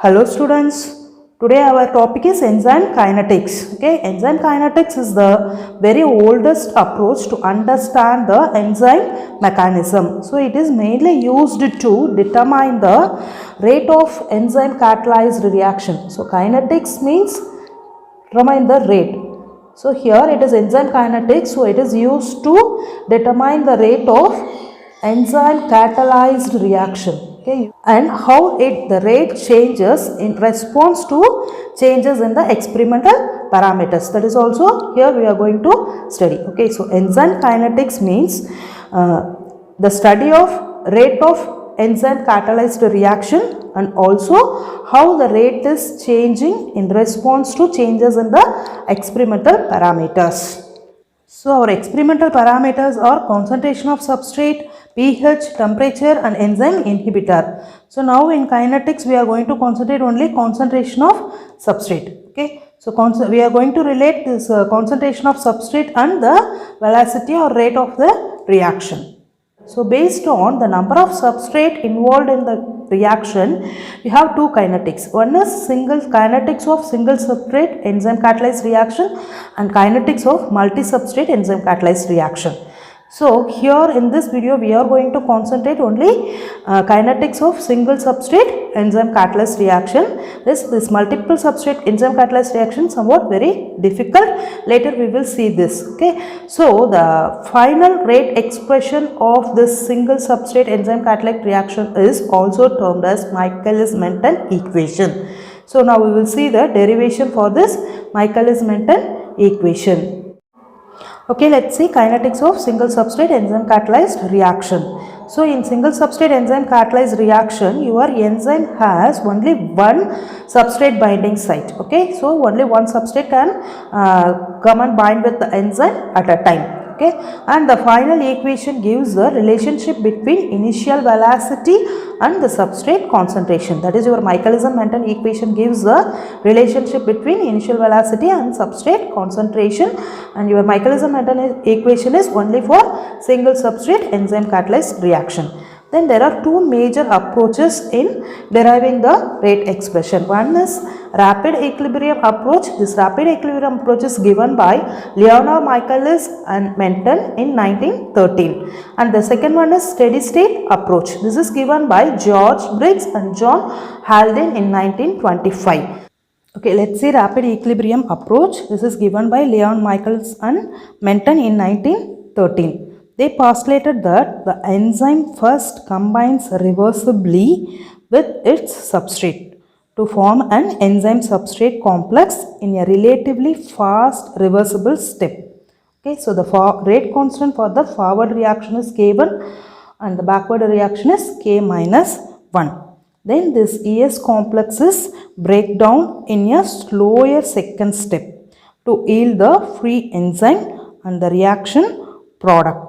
Hello students, today our topic is enzyme kinetics. Okay, enzyme kinetics is the very oldest approach to understand the enzyme mechanism. So it is mainly used to determine the rate of enzyme catalyzed reaction. So kinetics means determine the rate. So here it is enzyme kinetics, so it is used to determine the rate of enzyme catalyzed reaction. Okay, and how the rate changes in response to changes in the experimental parameters. That is also here we are going to study. Okay, so enzyme kinetics means the study of rate of enzyme catalyzed reaction and also how the rate is changing in response to changes in the experimental parameters. So our experimental parameters are concentration of substrate, pH, temperature and enzyme inhibitor. So now in kinetics we are going to concentrate only concentration of substrate. Okay. So we are going to relate this concentration of substrate and the velocity or rate of the reaction. So based on the number of substrate involved in the reaction, we have two kinetics. One is kinetics of single substrate enzyme catalyzed reaction and kinetics of multi-substrate enzyme catalyzed reaction. So here in this video we are going to concentrate only kinetics of single substrate enzyme catalyzed reaction. This multiple substrate enzyme catalyzed reaction somewhat very difficult. Later we will see this. Okay. So the final rate expression of this single substrate enzyme catalytic reaction is also termed as Michaelis-Menten equation. So now we will see the derivation for this Michaelis-Menten equation. Okay, let's see kinetics of single substrate enzyme catalyzed reaction. So in single substrate enzyme catalyzed reaction, your enzyme has only one substrate binding site. Okay, so only one substrate can come and bind with the enzyme at a time. Okay, and the final equation gives the relationship between initial velocity and the substrate concentration. That is, your Michaelis-Menten equation gives the relationship between initial velocity and substrate concentration, and your Michaelis-Menten equation is only for single substrate enzyme catalyzed reaction. Then there are two major approaches in deriving the rate expression. One is rapid equilibrium approach. This rapid equilibrium approach is given by Leonard Michaelis and Menten in 1913. And the second one is steady state approach. This is given by George Briggs and John Haldane in 1925. Okay, let's see rapid equilibrium approach. This is given by Leon Michaelis and Menten in 1913. They postulated that the enzyme first combines reversibly with its substrate to form an enzyme substrate complex in a relatively fast reversible step. Okay, so the rate constant for the forward reaction is K1 and the backward reaction is K minus 1. Then this ES complexes break down in a slower second step to yield the free enzyme and the reaction product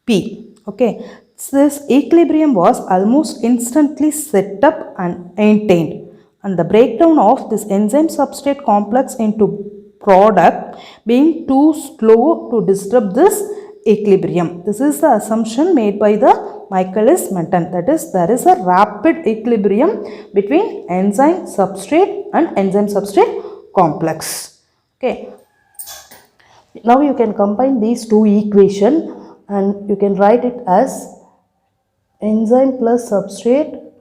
P. Okay, this equilibrium was almost instantly set up and maintained, and the breakdown of this enzyme substrate complex into product being too slow to disturb this equilibrium. This is the assumption made by the Michaelis-Menten. That is, there is a rapid equilibrium between enzyme substrate and enzyme substrate complex. Okay. Now you can combine these two equations and you can write it as enzyme plus substrate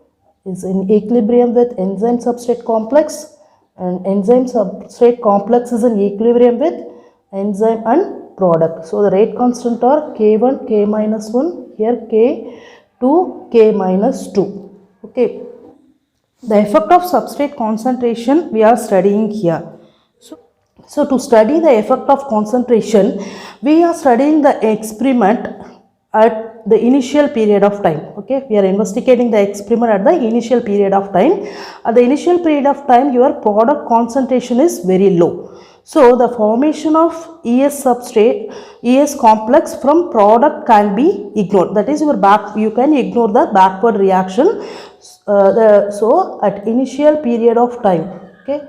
is in equilibrium with enzyme substrate complex, and enzyme substrate complex is in equilibrium with enzyme and product. So the rate constant are K1, K minus 1, here K2, K minus 2. Okay. The effect of substrate concentration we are studying here. So to study the effect of concentration, we are studying the experiment at the initial period of time. Okay, we are investigating the experiment at the initial period of time. At the initial period of time, your product concentration is very low. So the formation of ES substrate, ES complex from product can be ignored. That is, you can ignore the backward reaction. So at initial period of time, okay.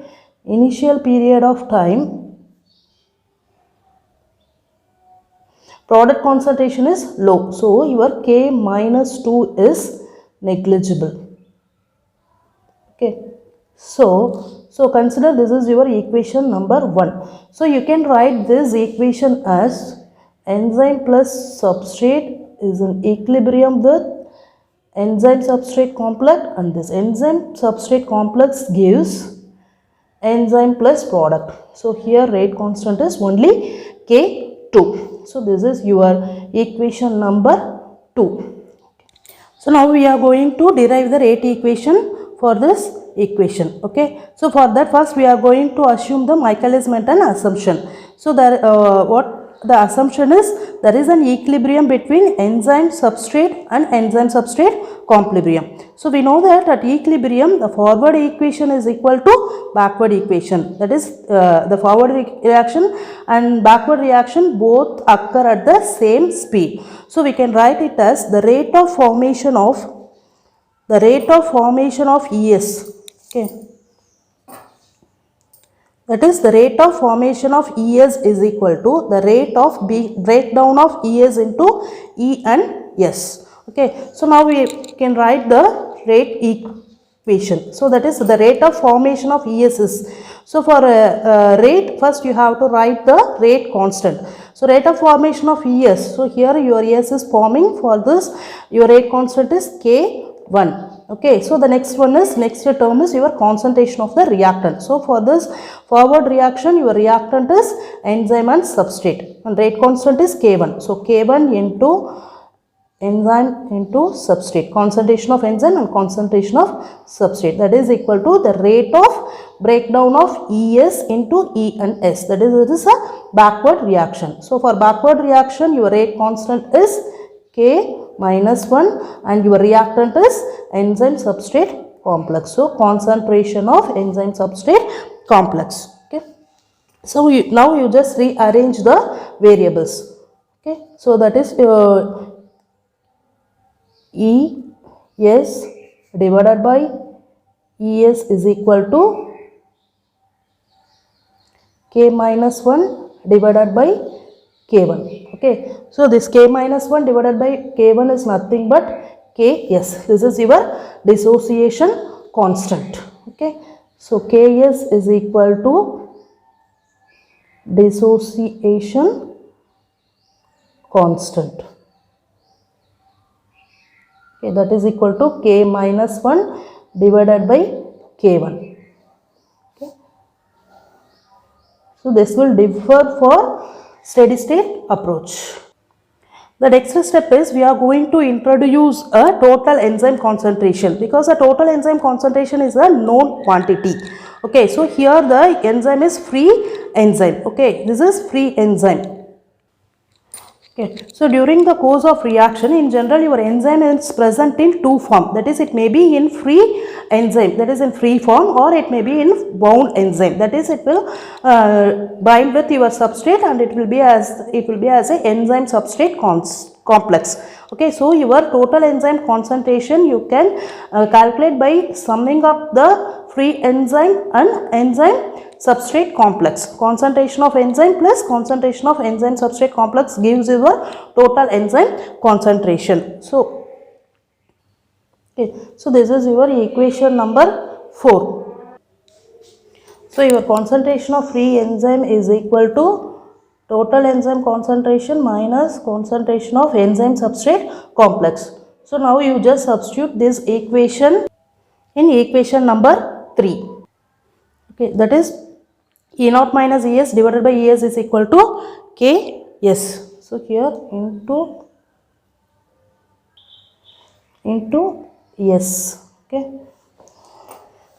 Initial period of time, product concentration is low. So your K minus 2 is negligible. Okay. So consider this is your equation number 1. So you can write this equation as enzyme plus substrate is in equilibrium with enzyme substrate complex, and this enzyme substrate complex gives enzyme plus product. So here rate constant is only K2. So this is your equation number 2. So now we are going to derive the rate equation for this equation. Okay. So for that first we are going to assume the Michaelis-Menten assumption. So there what the assumption is, there is an equilibrium between enzyme substrate and enzyme substrate complebrium. So we know that at equilibrium the forward equation is equal to backward equation, that is the forward reaction and backward reaction both occur at the same speed. So we can write it as the rate of formation of ES. Okay. That is the rate of formation of ES is equal to the rate of breakdown of ES into E and S. Okay. So now we can write the rate equation. So that is the rate of formation of ES is. So for rate, first you have to write the rate constant. So rate of formation of ES. So here your ES is forming, for this your rate constant is K1. Okay, so the next term is your concentration of the reactant. So for this forward reaction, your reactant is enzyme and substrate, and rate constant is K1. So K1 into enzyme into substrate, concentration of enzyme and concentration of substrate, that is equal to the rate of breakdown of ES into E and S. That is a backward reaction. So for backward reaction, your rate constant is K minus 1 and your reactant is enzyme substrate complex. So concentration of enzyme substrate complex. Okay. So now you just rearrange the variables. Okay. So that is ES divided by ES is equal to K minus 1 divided by K1. Okay. So this K minus 1 divided by K1 is nothing but Ks. This is your dissociation constant. Okay. So Ks is equal to dissociation constant. Okay, that is equal to K minus 1 divided by K1. Okay. So this will differ for steady state approach. The next step is we are going to introduce a total enzyme concentration, because a total enzyme concentration is a known quantity. Okay, so here the enzyme is free enzyme. Okay, this is free enzyme. Okay. So during the course of reaction, in general your enzyme is present in two forms, that is it may be in free enzyme, that is in free form, or it may be in bound enzyme, that is it will bind with your substrate and it will be as a enzyme substrate complex. Okay, so your total enzyme concentration you can calculate by summing up the free enzyme and enzyme substrate complex. Concentration of enzyme plus concentration of enzyme substrate complex gives your total enzyme concentration. So, okay, so this is your equation number 4. So your concentration of free enzyme is equal to total enzyme concentration minus concentration of enzyme substrate complex. So now you just substitute this equation in equation number 3. Okay, that is E naught minus Es divided by Es is equal to Ks. So here into S. Okay.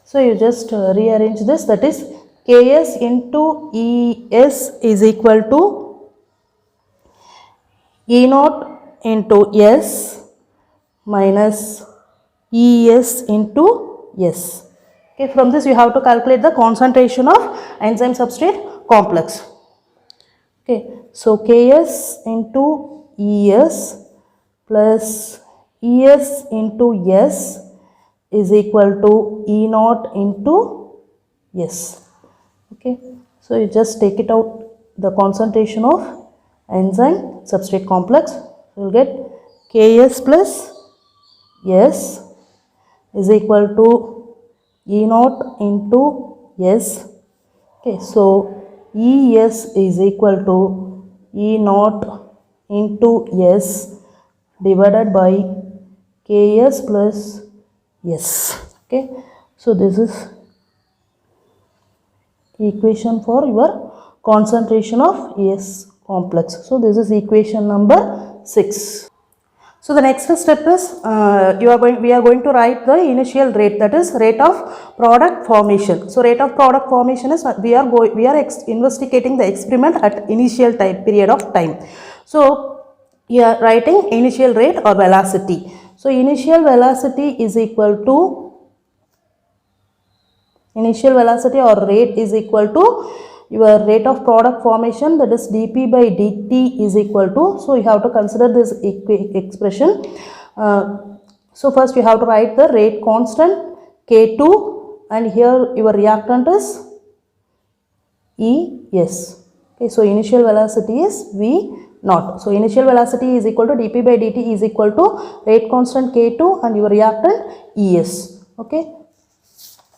So you just rearrange this, that is Ks into Es is equal to E naught into S minus Es into S. Okay, from this you have to calculate the concentration of enzyme substrate complex. Okay, so Ks into Es plus Es into S is equal to E naught into S. Okay, so you just take it out, the concentration of enzyme substrate complex, you will get Ks plus S is equal to E naught into S. Okay, so ES is equal to E naught into S divided by Ks plus S. Okay, so this is equation for your concentration of S complex. So this is equation number 6. So the next step is we are going to write the initial rate, that is rate of product formation. So rate of product formation is we are investigating the experiment at initial period of time. So you are writing initial rate or velocity. So initial velocity is equal to or rate is equal to your rate of product formation, that is dP by dt is equal to, so you have to consider this expression. So first you have to write the rate constant K2 and here your reactant is ES. Okay, so initial velocity is V naught. So initial velocity is equal to dP by dt is equal to rate constant K2 and your reactant ES. Okay.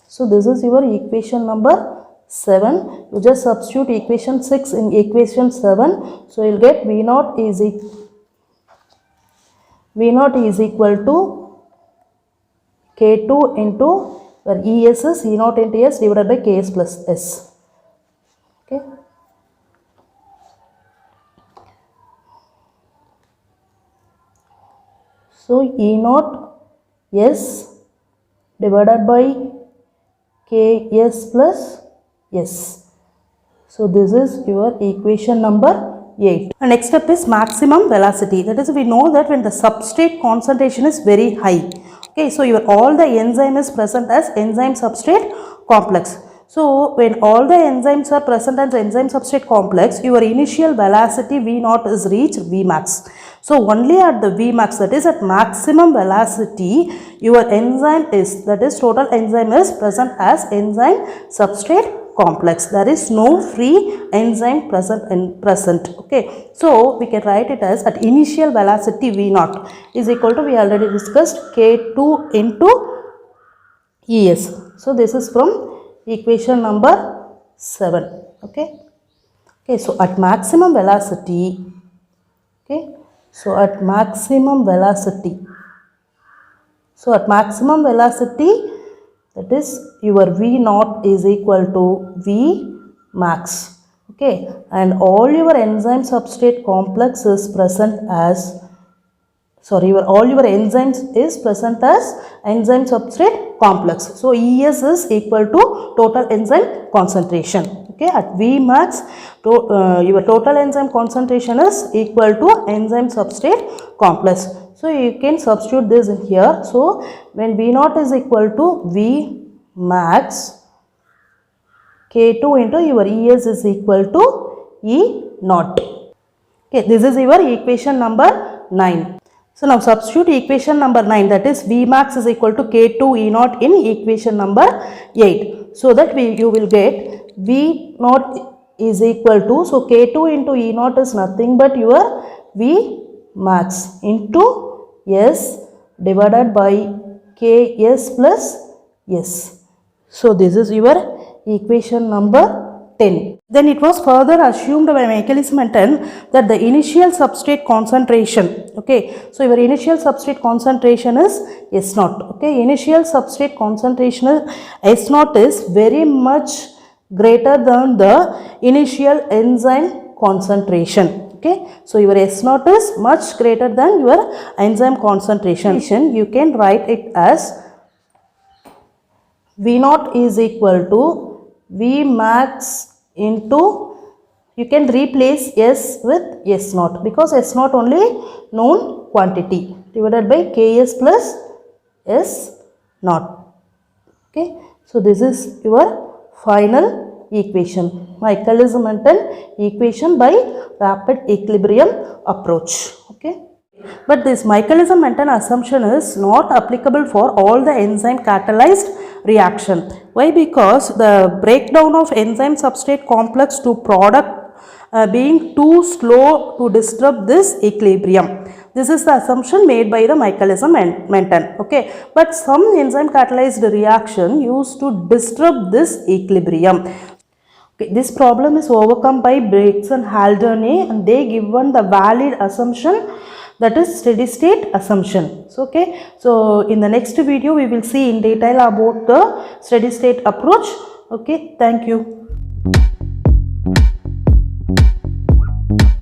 So this is your equation number 7. You just substitute equation 6 in equation 7. So you will get V naught is equal to K2 into where ES is E naught into S divided by Ks plus S. Okay. So E naught S divided by Ks plus S. So this is your equation number 8. And next step is maximum velocity. That is, we know that when the substrate concentration is very high. Okay, so all the enzyme is present as enzyme substrate complex. So when all the enzymes are present as enzyme substrate complex, your initial velocity V naught is reached Vmax. So only at the Vmax, that is at maximum velocity, your enzyme is, that is total enzyme is present as enzyme substrate complex. There is no free enzyme present. Okay, so we can write it as at initial velocity V naught is equal to, we already discussed, K2 into ES. So this is from equation number 7. Okay. Okay, so at maximum velocity, okay, so at maximum velocity, that is your V naught is equal to V max. Okay, and all your enzyme substrate complex is present as, all your enzymes is present as enzyme substrate complex. So ES is equal to total enzyme concentration. Okay, at V max, your total enzyme concentration is equal to enzyme substrate complex. So you can substitute this in here. So when V naught is equal to V max, K2 into your ES is equal to E naught. Okay, this is your equation number 9. So now substitute equation number 9, that is V max is equal to K2 E naught in equation number 8. So that you will get V naught is equal to, so K2 into E naught is nothing but your V max into S divided by Ks plus S. So this is your equation number 10. Then it was further assumed by Michelson-Menten that the initial substrate concentration, okay, so your initial substrate concentration is S naught. Okay, initial substrate concentration S naught is very much greater than the initial enzyme concentration. Okay, so your S naught is much greater than your enzyme concentration. You can write it as V naught is equal to V max into, you can replace S with S naught because S naught only known quantity, divided by Ks plus S naught. Okay, so this is your final equation, Michelson-Menten equation by rapid equilibrium approach. Okay, but this Michelson-Menten assumption is not applicable for all the enzyme catalyzed reaction. Why? Because the breakdown of enzyme substrate complex to product being too slow to disturb this equilibrium. This is the assumption made by the Michaelis and Menten. Okay, but some enzyme catalyzed reaction used to disrupt this equilibrium. Okay, this problem is overcome by Briggs and Haldane, and they given the valid assumption, that is steady state assumption. So, okay, so in the next video we will see in detail about the steady state approach. Okay, thank you.